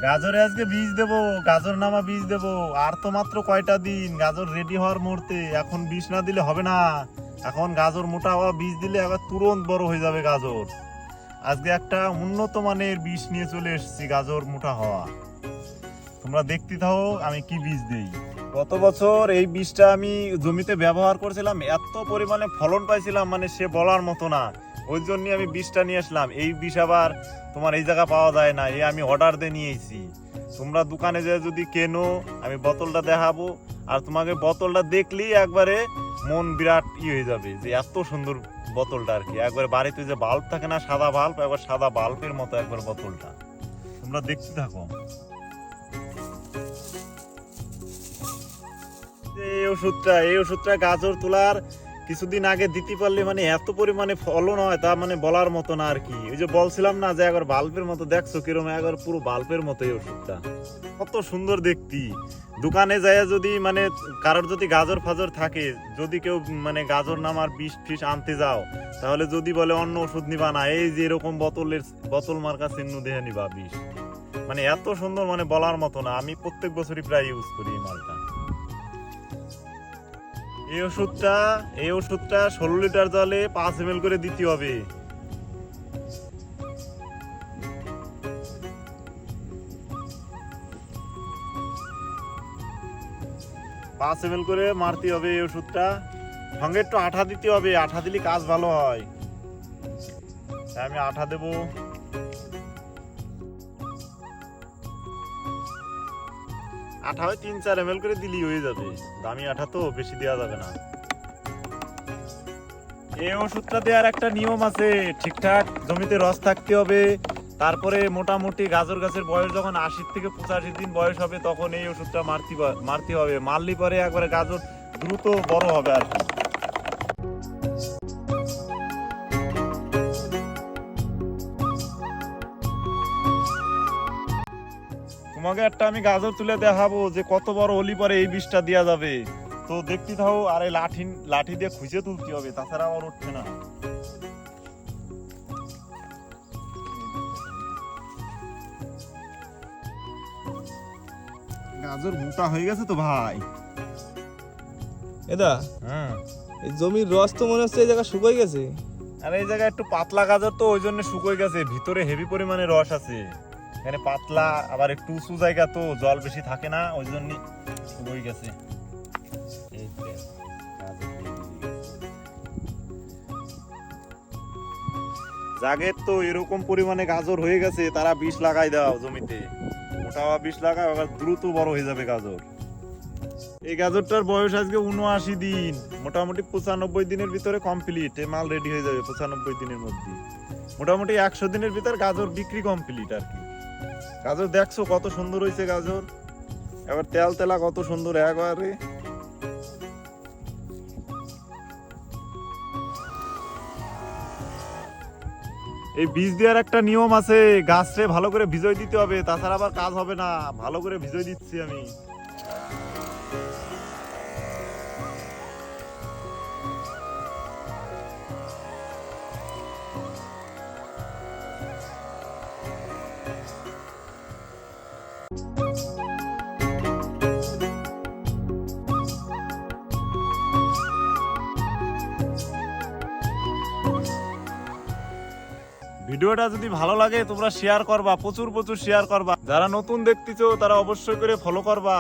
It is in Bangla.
গাজরে আজকে বীজ দেবো, গাজর নামা বীজ দেবো। আর তো মাত্র কয়টা দিন গাজর রেডি হওয়ার মুহূর্তে। এখন বীজ না দিলে হবে না। এখন গাজর মোটা হওয়া বীজ দিলে আবার তুরন্ত বড় হয়ে যাবে গাজর। আজকে একটা উন্নত মানের বীজ নিয়ে চলে এসেছি গাজর মোটা হওয়া। তোমরা দেখতে থাকো আমি কি বীজ দিই। গত বছর এই বীজটা আমি জমিতে ব্যবহার করেছিলাম, এত পরিমাণে ফলন পাইছিলাম মানে সে বলার মতো না। ওই জন্যই আমি বীজটা নিয়ে আসলাম। এই বীজ আবার তোমার এই জায়গা পাওয়া যায় না, এই আমি অর্ডার দিয়ে নিয়ে এসেছি। তোমরা দোকানে যে যদি কেনো আমি বোতলটা দেখাবো, আর তোমাকে বোতলটা দেখলেই একবারে মন বিরাট হয়ে যাবে যে এত সুন্দর বোতলটা আর কি। একবার বাড়িতে যে বাল্ব থাকে না সাদা বাল্ব, একবার সাদা বাল্বের মতো একবার বোতলটা। তোমরা দেখতে থাকো। এই ওষুধটা গাজর তোলার কিছুদিন আগে দিতে পারলে মানে এত পরিমাণে ফলন হয় তা মানে বলার মতো না আর কি। ওই যে বলছিলাম না যে একবার বাল্বের মতো, দেখছো কিরকম একবার পুরো বাল্বের মতো এই ওষুধটা। কত সুন্দর দেখতি। দোকানে যায় যদি মানে কারোর যদি গাজর ফাজর থাকে, যদি কেউ মানে গাজর নামার বিষ ফিস আনতে যাও, তাহলে যদি বলে অন্য ওষুধ নিবা না, এই যে এরকম বোতল মার্কা চিহ্ন দিয়ে নিবা বিষ। মানে এত সুন্দর মানে বলার মতো না। আমি প্রত্যেক বছরই প্রায় ইউজ করি এই মালটা। এই ওষুধটা 16 লিটার জলে 5 ml করে দিতে হবে। 5 ml করে মারতে হবে এই ওষুধটা। সঙ্গে একটু আঠা দিতে হবে, আঠা দিলে কাজ ভালো হয়। তাই আমি আঠা দেবো। আঠা হয় 3-4 ml করে দিলেই হয়ে যাবে। দামি আঠা তো বেশি দেওয়া যাবে না। এই ওষুধটা দেওয়ার একটা নিয়ম আছে, ঠিকঠাক জমিতে রস থাকতে হবে। তারপরে মোটামুটি গাজর গাছের বয়স যখন 80 থেকে 85 দিন বয়স হবে তখন এই ওষুধটা মারতে হবে। মারলি পরে একবারে গাজর দ্রুত বড় হবে আর কি। তোমাকে একটা আমি গাজর তুলে দেখাবো যে কত বড় হলি পরে এই বীজটা দেওয়া যাবে। তো দেখতে থাকো। আর এই লাঠি দিয়ে খুঁজে তুলতে হবে, তাছাড়া আমার উঠছে না। গাজর মোটা হয়ে গেছে তো ভাই। এদা হ্যাঁ, এই জমির রস তো মনে হচ্ছে এই জায়গা শুকিয়ে গেছে। আর এই জায়গায় একটু পাতলা গাজর তো ওই জন্য শুকিয়ে গেছে, ভিতরে হেভি পরিমাণে রস আছে। এখানে পাতলা আবার একটু উঁচু জায়গা তো জল বেশি থাকে না, ওই জন্য শুকিয়ে গেছে। এই দেখ, যাদের তো এরকম পরিমাণে গাজর হয়ে গেছে তারা বিষ লাগাই দাও জমিতে। মোটা বিষ লাগাও, আবার দ্রুত বড় হয়ে যাবে গাজর। এই গাজরটার বয়স আজকে 79 দিন, মোটামুটি 95 দিনের ভিতরে কমপ্লিট। এই মাল রেডি হয়ে যাবে 95 দিনের মধ্যে। মোটামুটি 100 দিনের ভিতর গাজর বিক্রি কমপ্লিট আর কি। গাজর দেখছো কত সুন্দর হয়েছে গাজর, এবার তেল তেলা কত সুন্দর একবারে। এই বীজ দেওয়ার একটা নিয়ম আছে, গাছরে ভালো করে ভিজই দিতে হবে, তাছাড়া আবার কাজ হবে না। ভালো করে ভিজই দিচ্ছি আমি। ভিডিওটা যদি ভালো লাগে তোমরা শেয়ার করবা, প্রচুর শেয়ার করবা। যারা নতুন দেখতেছো তারা অবশ্যই করে ফলো করবা।